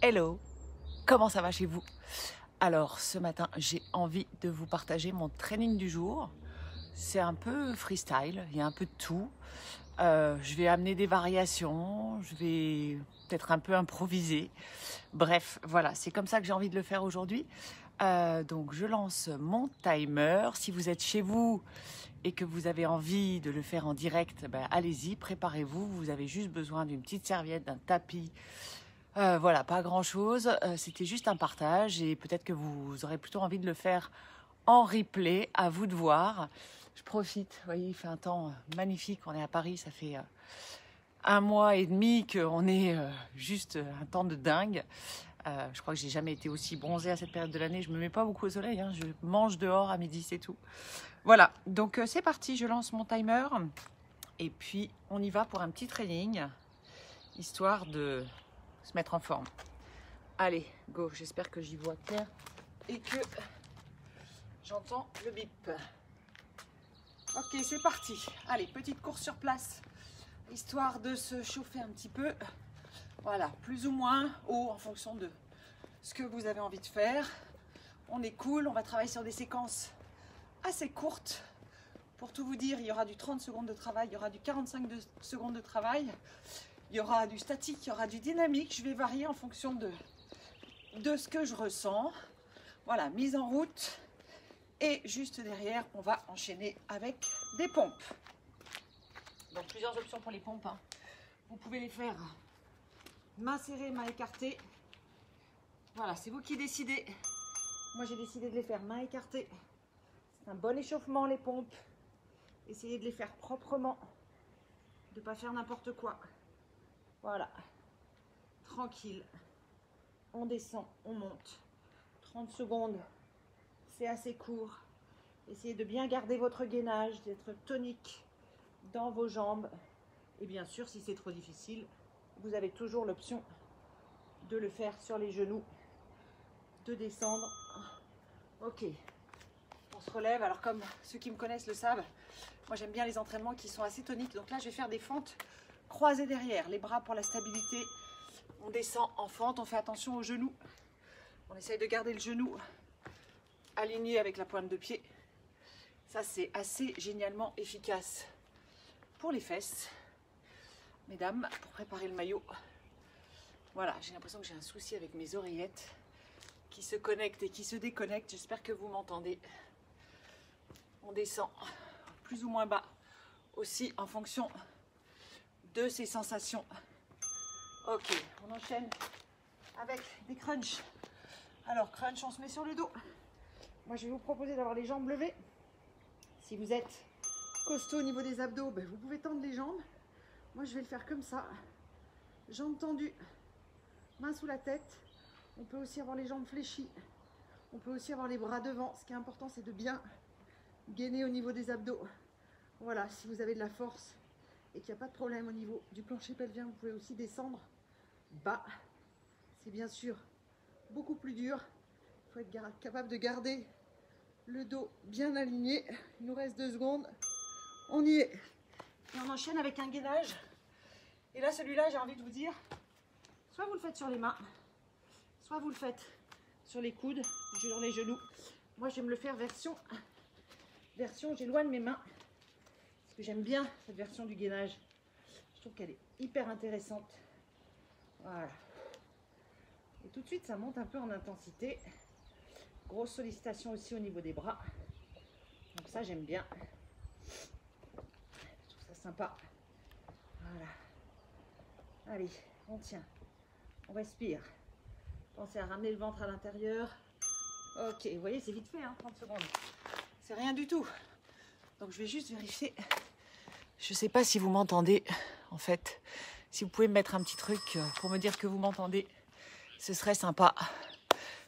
Hello, comment ça va chez vous? Alors ce matin j'ai envie de vous partager mon training du jour. C'est un peu freestyle, il y a un peu de tout. Je vais amener des variations, je vais peut-être un peu improviser. Bref, voilà, c'est comme ça que j'ai envie de le faire aujourd'hui. Donc je lance mon timer. Si vous êtes chez vous et que vous avez envie de le faire en direct, ben, allez-y, préparez-vous. Vous avez juste besoin d'une petite serviette, d'un tapis. Voilà, pas grand-chose. C'était juste un partage et peut-être que vous aurez plutôt envie de le faire en replay. À vous de voir. Je profite. Vous voyez, il fait un temps magnifique. On est à Paris, ça fait 1 mois et demi qu'on est juste un temps de dingue. Je crois que j'ai jamais été aussi bronzée à cette période de l'année. Je me mets pas beaucoup au soleil, hein. Je mange dehors à midi, c'est tout. Voilà, donc c'est parti. Je lance mon timer et puis on y va pour un petit training, histoire de se mettre en forme. Allez, go, j'espère que j'y vois clair et que j'entends le bip. Ok, c'est parti. Allez, petite course sur place, histoire de se chauffer un petit peu. Voilà, plus ou moins haut en fonction de ce que vous avez envie de faire. On est cool, on va travailler sur des séquences assez courtes. Pour tout vous dire, il y aura du 30 secondes de travail, il y aura du 45 secondes de travail. Il y aura du statique, il y aura du dynamique. Je vais varier en fonction de ce que je ressens. Voilà, mise en route. Et juste derrière, on va enchaîner avec des pompes. Donc, plusieurs options pour les pompes, hein. Vous pouvez les faire main serrée, main écartée. Voilà, c'est vous qui décidez. Moi, j'ai décidé de les faire main écartée. C'est un bon échauffement, les pompes. Essayez de les faire proprement. De ne pas faire n'importe quoi. Voilà, tranquille, on descend, on monte, 30 secondes, c'est assez court. Essayez de bien garder votre gainage, d'être tonique dans vos jambes. Et bien sûr, si c'est trop difficile, vous avez toujours l'option de le faire sur les genoux, de descendre. Ok, on se relève. Alors comme ceux qui me connaissent le savent, moi j'aime bien les entraînements qui sont assez toniques. Donc là, je vais faire des fentes croisés derrière, les bras pour la stabilité. On descend en fente, on fait attention aux genoux. On essaye de garder le genou aligné avec la pointe de pied. Ça, c'est assez génialement efficace pour les fesses. Mesdames, pour préparer le maillot. Voilà, j'ai l'impression que j'ai un souci avec mes oreillettes qui se connectent et qui se déconnectent. J'espère que vous m'entendez. On descend plus ou moins bas aussi en fonction de ces sensations. Ok, on enchaîne avec des crunchs. Alors, crunch, on se met sur le dos. Moi, je vais vous proposer d'avoir les jambes levées. Si vous êtes costaud au niveau des abdos, ben, vous pouvez tendre les jambes. Moi, je vais le faire comme ça. Jambes tendues, main sous la tête. On peut aussi avoir les jambes fléchies. On peut aussi avoir les bras devant. Ce qui est important, c'est de bien gainer au niveau des abdos. Voilà, si vous avez de la force et qu'il n'y a pas de problème au niveau du plancher pelvien, vous pouvez aussi descendre bas. C'est bien sûr beaucoup plus dur. Il faut être capable de garder le dos bien aligné. Il nous reste 2 secondes. On y est. Et on enchaîne avec un gainage. Et là, celui-là, j'ai envie de vous dire, soit vous le faites sur les mains, soit vous le faites sur les coudes, sur les genoux. Moi, je vais me le faire version j'éloigne mes mains. Parce que j'aime bien cette version du gainage. Je trouve qu'elle est hyper intéressante. Voilà. Et tout de suite, ça monte un peu en intensité. Grosse sollicitation aussi au niveau des bras. Donc ça, j'aime bien. Je trouve ça sympa. Voilà. Allez, on tient. On respire. Pensez à ramener le ventre à l'intérieur. Ok, vous voyez, c'est vite fait, hein, 30 secondes. C'est rien du tout. Donc je vais juste vérifier. Je ne sais pas si vous m'entendez, en fait. Si vous pouvez me mettre un petit truc pour me dire que vous m'entendez, ce serait sympa.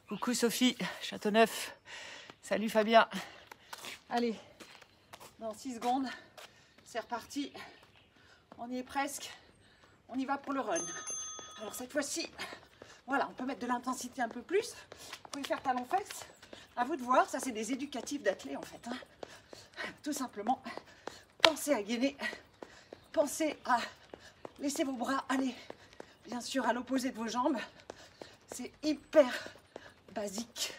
Coucou Sophie, Châteauneuf. Salut Fabien. Allez, dans 6 secondes, c'est reparti. On y est presque. On y va pour le run. Alors cette fois-ci, voilà, on peut mettre de l'intensité un peu plus. Vous pouvez faire talons-fesses. À vous de voir, ça c'est des éducatifs d'athlètes en fait, hein. Tout simplement, pensez à gainer, pensez à laisser vos bras aller, bien sûr, à l'opposé de vos jambes. C'est hyper basique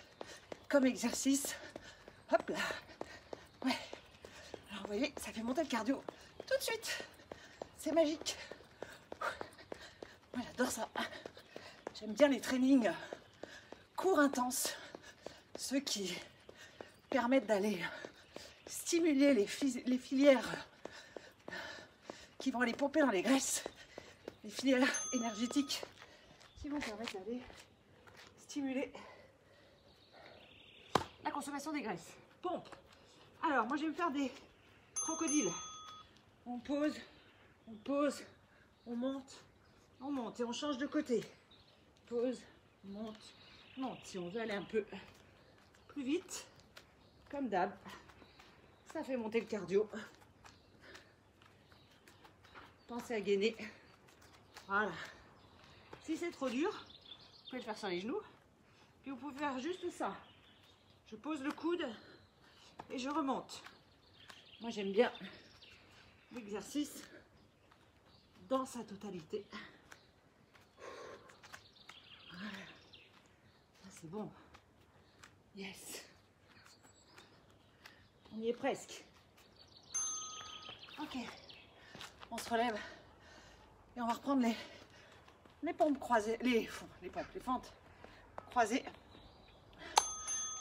comme exercice. Hop là. Ouais. Alors vous voyez, ça fait monter le cardio tout de suite. C'est magique. Moi j'adore ça. J'aime bien les trainings courts intenses. Ceux qui permettent d'aller stimuler les filières qui vont aller pomper dans les graisses. Les filières énergétiques qui vont permettre d'aller stimuler la consommation des graisses. Pompe. Alors, moi, je vais me faire des crocodiles. On pose, on monte et on change de côté. Pose, monte. Si on veut aller un peu plus vite, comme d'hab, ça fait monter le cardio. Pensez à gainer. Voilà. Si c'est trop dur, vous pouvez le faire sur les genoux. Puis vous pouvez faire juste ça. Je pose le coude et je remonte. Moi, j'aime bien l'exercice dans sa totalité. Voilà. Ça, c'est bon. Yes. On y est presque. Ok. On se relève et on va reprendre les pompes croisées, les fentes croisées.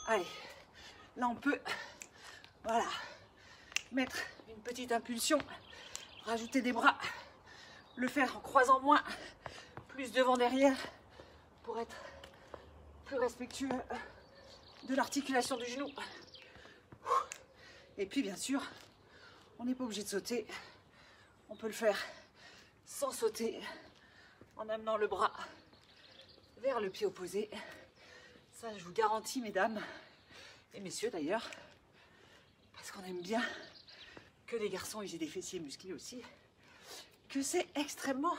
Allez, là on peut, voilà, mettre une petite impulsion, rajouter des bras, le faire en croisant moins, plus devant derrière pour être plus respectueux de l'articulation du genou. Et puis bien sûr, on n'est pas obligé de sauter. On peut le faire sans sauter, en amenant le bras vers le pied opposé. Ça, je vous garantis, mesdames, et messieurs d'ailleurs, parce qu'on aime bien que les garçons aient des fessiers musclés aussi, que c'est extrêmement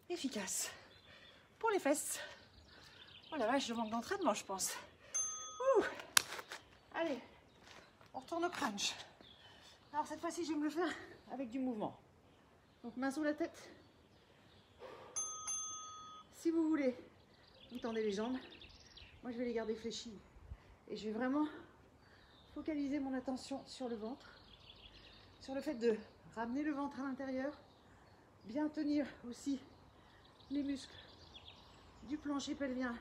efficace pour les fesses. Oh la vache, je manque d'entraînement, je pense. Ouh. Allez, on retourne au crunch. Alors cette fois-ci, je vais me le faire avec du mouvement. Donc main sous la tête. Si vous voulez, vous tendez les jambes. Moi, je vais les garder fléchies. Et je vais vraiment focaliser mon attention sur le ventre. Sur le fait de ramener le ventre à l'intérieur. Bien tenir aussi les muscles du plancher pelvien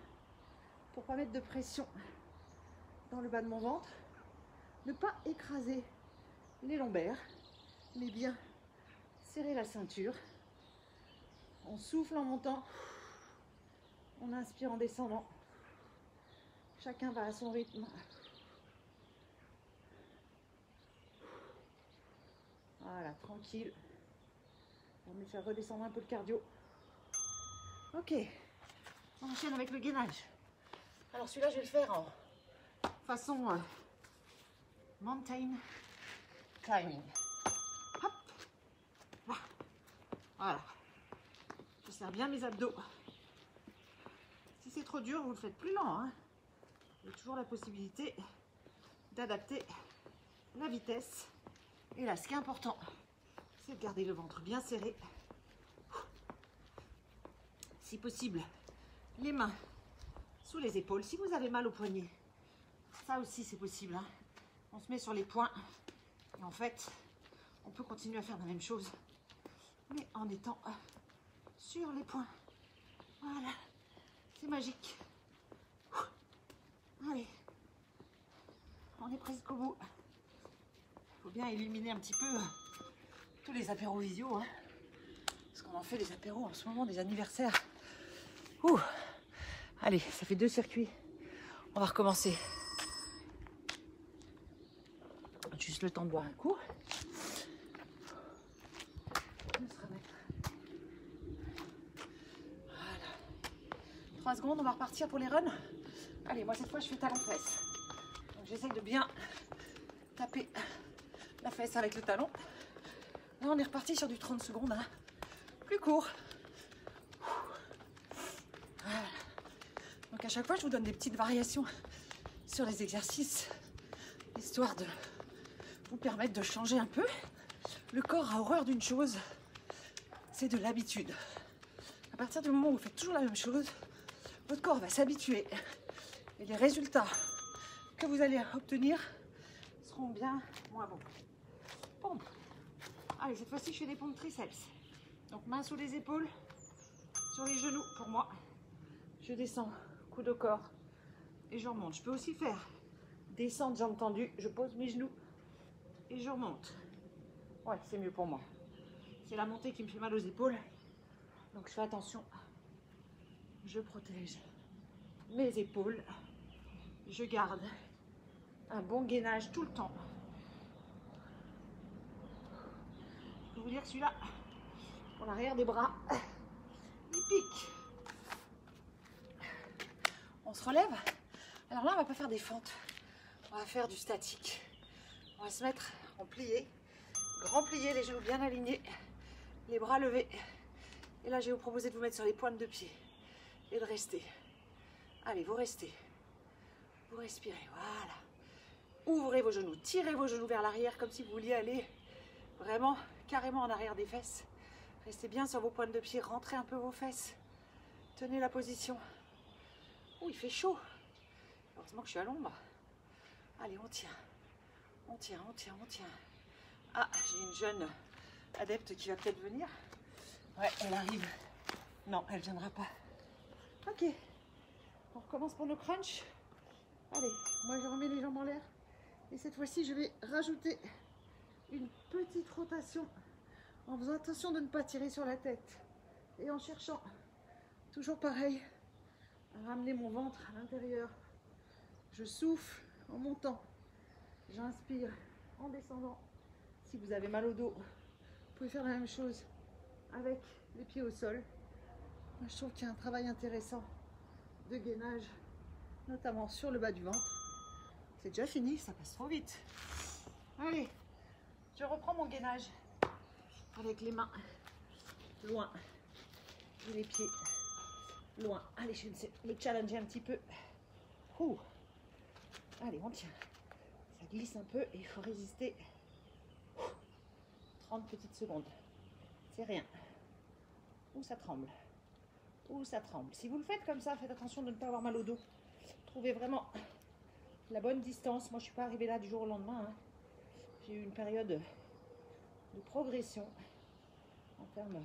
pour pas mettre de pression dans le bas de mon ventre. Ne pas écraser les lombaires, mais bien serrer la ceinture. On souffle en montant, on inspire en descendant. Chacun va à son rythme. Voilà, tranquille. On va me faire redescendre un peu le cardio. Ok, on enchaîne avec le gainage. Alors celui-là, je vais le faire en façon mountain climbing. Hop. Voilà. Je serre bien mes abdos. Si c'est trop dur, vous le faites plus lent. Hein. Il y a toujours la possibilité d'adapter la vitesse. Et là, ce qui est important, c'est de garder le ventre bien serré. Si possible, les mains sous les épaules. Si vous avez mal au poignet, ça aussi c'est possible. Hein. On se met sur les poings et en fait, on peut continuer à faire la même chose, mais en étant sur les poings. Voilà, c'est magique. Allez, on est presque au bout. Il faut bien éliminer un petit peu tous les apéros visio, hein, parce qu'on en fait des apéros en ce moment, des anniversaires. Ouh. Allez, ça fait 2 circuits. On va recommencer. Juste le temps de boire un coup. Voilà. 3 secondes, on va repartir pour les runs. Allez, moi cette fois je fais talon-fesse. Donc j'essaye de bien taper la fesse avec le talon. Là on est reparti sur du 30 secondes. Hein. Plus court. Voilà. Donc à chaque fois je vous donne des petites variations sur les exercices, histoire de vous permettre de changer un peu. Le corps a horreur d'une chose, c'est de l'habitude. À partir du moment où vous faites toujours la même chose, votre corps va s'habituer et les résultats que vous allez obtenir seront bien moins bons. Pompe. Allez, cette fois-ci, je fais des pompes triceps. Donc, main sous les épaules, sur les genoux pour moi. Je descends, coude au corps et je remonte. Je peux aussi faire descendre, jambes tendues. Je pose mes genoux et je remonte. Ouais, c'est mieux pour moi. C'est la montée qui me fait mal aux épaules. Donc, je fais attention. Je protège mes épaules. Je garde un bon gainage tout le temps. Je peux vous dire que celui-là, pour l'arrière des bras, il pique. On se relève. Alors là, on va pas faire des fentes. On va faire du statique. On va se mettre en plié. Grand plié, les genoux bien alignés. Les bras levés. Et là, je vais vous proposer de vous mettre sur les pointes de pied. Et de rester. Allez, vous restez. Vous respirez, voilà. Ouvrez vos genoux, tirez vos genoux vers l'arrière comme si vous vouliez aller vraiment carrément en arrière des fesses. Restez bien sur vos pointes de pied, rentrez un peu vos fesses. Tenez la position. Oh, il fait chaud. Heureusement que je suis à l'ombre. Allez, on tient. On tient, on tient, on tient. Ah, j'ai une jeune adepte qui va peut-être venir. Ouais, elle arrive. Non, elle ne viendra pas. Ok. On recommence pour nos crunchs. Allez, moi je remets les jambes en l'air. Et cette fois-ci, je vais rajouter une petite rotation en faisant attention de ne pas tirer sur la tête. Et en cherchant, toujours pareil, à ramener mon ventre à l'intérieur. Je souffle en montant. J'inspire en descendant. Si vous avez mal au dos, vous pouvez faire la même chose avec les pieds au sol. Moi, je trouve qu'il y a un travail intéressant de gainage, notamment sur le bas du ventre. C'est déjà fini, ça passe trop vite. Allez, je reprends mon gainage avec les mains loin et les pieds loin. Allez, je vais me challenger un petit peu. Ouh. Allez, on tient. Ça glisse un peu et il faut résister 30 petites secondes. C'est rien. Ou ça tremble. Ou ça tremble. Si vous le faites comme ça, faites attention de ne pas avoir mal au dos. Trouvez vraiment la bonne distance. Moi, je ne suis pas arrivée là du jour au lendemain. Hein. J'ai eu une période de progression en termes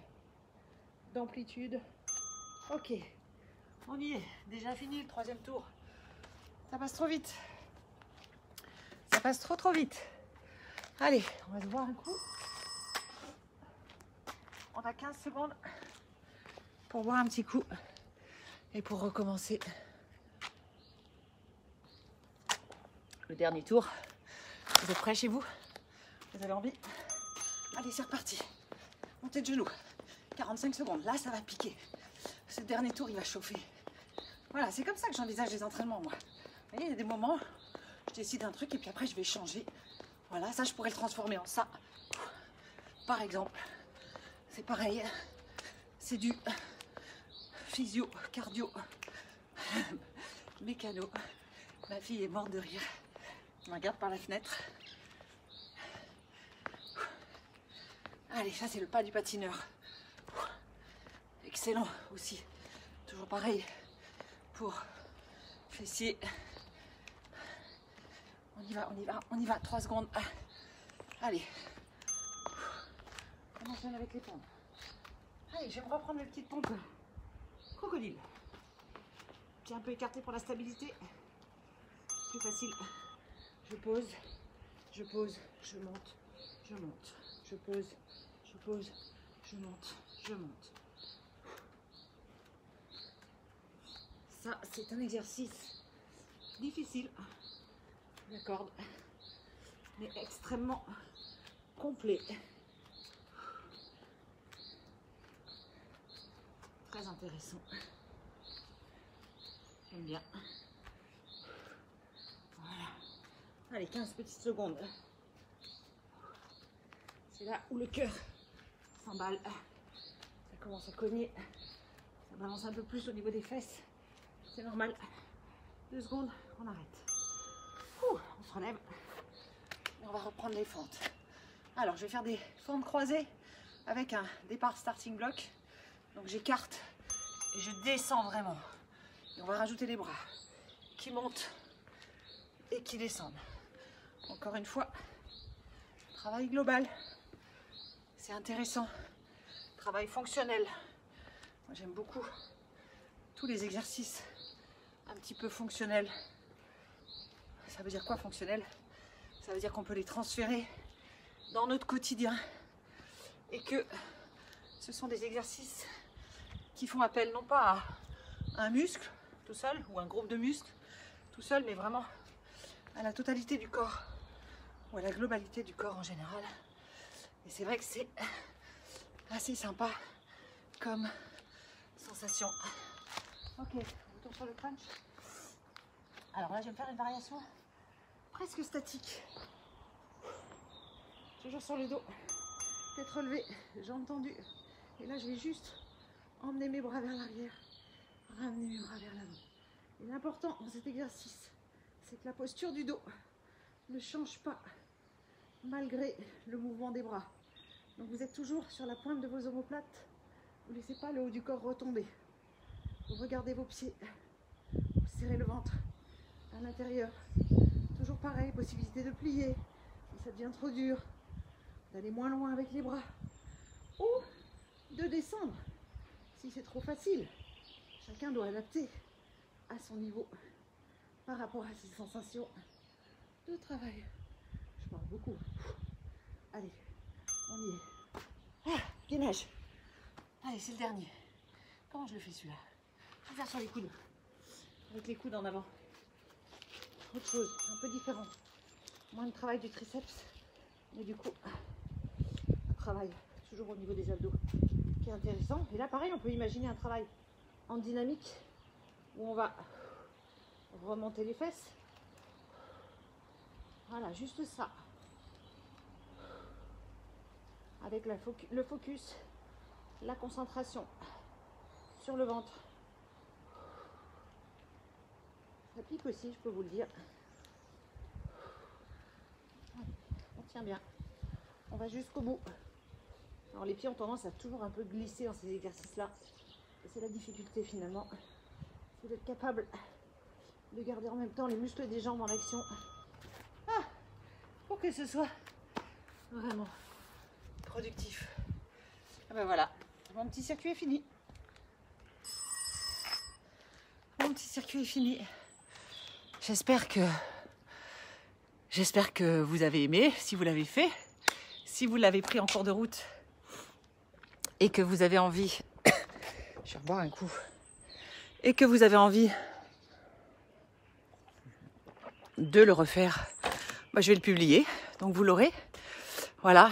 d'amplitude. Ok, on y est. Déjà fini le troisième tour. Ça passe trop vite. Ça passe trop vite. Allez, on va se voir un coup. On a 15 secondes pour boire un petit coup et pour recommencer le dernier tour. Vous êtes prêts chez vous? Vous avez envie? Allez, c'est reparti. Montez de genoux. 45 secondes. Là, ça va piquer. Ce dernier tour, il va chauffer. Voilà, c'est comme ça que j'envisage les entraînements, moi. Vous voyez, il y a des moments, je décide un truc et puis après, je vais changer. Voilà, ça, je pourrais le transformer en ça. Par exemple, c'est pareil. C'est du physio, cardio, mécano. Ma fille est morte de rire. Je me regarde par la fenêtre. Allez, ça c'est le pas du patineur. Excellent aussi. Toujours pareil pour fessier. On y va, on y va, on y va. 3 secondes. Allez. On enchaîne avec les pompes. Allez, je vais me reprendre mes petites pompes. Crocodile. Pied un peu écarté pour la stabilité. Plus facile. Je pose, je pose, je monte, je monte. Je pose, je pose, je monte, je monte. Ça, c'est un exercice difficile, je l'accorde, mais extrêmement complet. Très intéressant. J'aime bien. Voilà. Allez, 15 petites secondes. C'est là où le cœur s'emballe. Ça commence à cogner. Ça balance un peu plus au niveau des fesses. C'est normal. 2 secondes, on arrête. Ouh, on se relève. Et on va reprendre les fentes. Alors, je vais faire des fentes croisées avec un départ starting block. Donc, j'écarte et je descends vraiment. Et on va rajouter les bras qui montent et qui descendent. Encore une fois, travail global. C'est intéressant. Travail fonctionnel. Moi, j'aime beaucoup tous les exercices un petit peu fonctionnels. Ça veut dire quoi fonctionnel? Ça veut dire qu'on peut les transférer dans notre quotidien et que ce sont des exercices qui font appel non pas à un muscle tout seul ou un groupe de muscles tout seul, mais vraiment à la totalité du corps ou à la globalité du corps en général. Et c'est vrai que c'est assez sympa comme sensation. Ok, retour sur le crunch. Alors là, je vais me faire une variation presque statique. Toujours sur le dos, tête relevée, jambes tendues. Et là, je vais juste emmener mes bras vers l'arrière, ramener mes bras vers l'avant. Et l'important dans cet exercice, c'est que la posture du dos ne change pas malgré le mouvement des bras. Donc vous êtes toujours sur la pointe de vos omoplates. Vous ne laissez pas le haut du corps retomber. Vous regardez vos pieds, vous serrez le ventre à l'intérieur. Toujours pareil, possibilité de plier si ça devient trop dur, d'aller moins loin avec les bras ou de descendre si c'est trop facile. Chacun doit adapter à son niveau par rapport à ses sensations de travail. Je parle beaucoup. Allez, on y est. Ah, gainage. Allez, c'est le dernier. Comment je le fais celui-là? Je vais faire sur les coudes. Avec les coudes en avant. Autre chose, un peu différent. Moins de travail du triceps, mais du coup, un travail toujours au niveau des abdos qui est intéressant. Et là, pareil, on peut imaginer un travail en dynamique où on va remonter les fesses. Voilà, juste ça. Avec le focus, la concentration sur le ventre. Ça pique aussi, je peux vous le dire. On tient bien. On va jusqu'au bout. Alors les pieds ont tendance à toujours un peu glisser dans ces exercices-là. Et c'est la difficulté finalement. C'est d'être capable de garder en même temps les muscles des jambes en action. Ah, pour que ce soit vraiment productif. Ah ben voilà, mon petit circuit est fini. Mon petit circuit est fini. J'espère que vous avez aimé, si vous l'avez fait, si vous l'avez pris en cours de route et que vous avez envie, je vais reboire un coup, et que vous avez envie de le refaire, bah, je vais le publier, donc vous l'aurez. Voilà.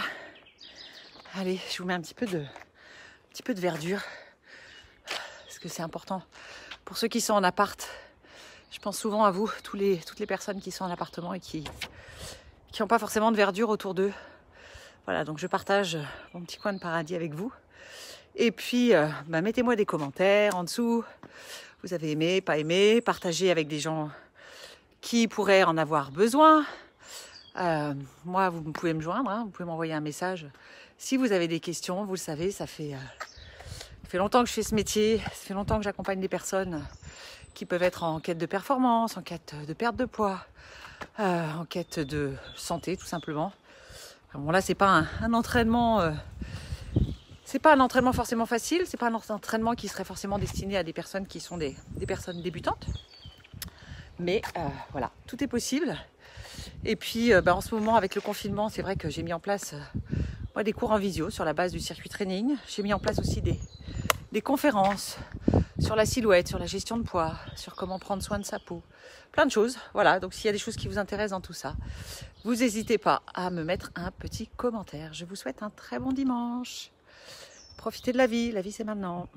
Allez, je vous mets un petit peu de verdure, parce que c'est important pour ceux qui sont en appart. Je pense souvent à vous, toutes les personnes qui sont en appartement et qui n'ont pas forcément de verdure autour d'eux. Voilà, donc je partage mon petit coin de paradis avec vous. Et puis, mettez-moi des commentaires en dessous. Vous avez aimé, pas aimé, partagez avec des gens qui pourraient en avoir besoin. Moi, vous pouvez me joindre, hein, vous pouvez m'envoyer un message. Si vous avez des questions, vous le savez, ça fait longtemps que je fais ce métier, ça fait longtemps que j'accompagne des personnes qui peuvent être en quête de performance, en quête de perte de poids, en quête de santé tout simplement. Bon là c'est pas un entraînement, c'est pas un entraînement forcément facile, c'est pas un entraînement qui serait forcément destiné à des personnes qui sont des personnes débutantes. Mais voilà, tout est possible. Et puis en ce moment avec le confinement, c'est vrai que j'ai mis en place moi, des cours en visio sur la base du circuit training. J'ai mis en place aussi des conférences sur la silhouette, sur la gestion de poids, sur comment prendre soin de sa peau. Plein de choses. Voilà, donc s'il y a des choses qui vous intéressent dans tout ça, vous n'hésitez pas à me mettre un petit commentaire. Je vous souhaite un très bon dimanche. Profitez de la vie c'est maintenant.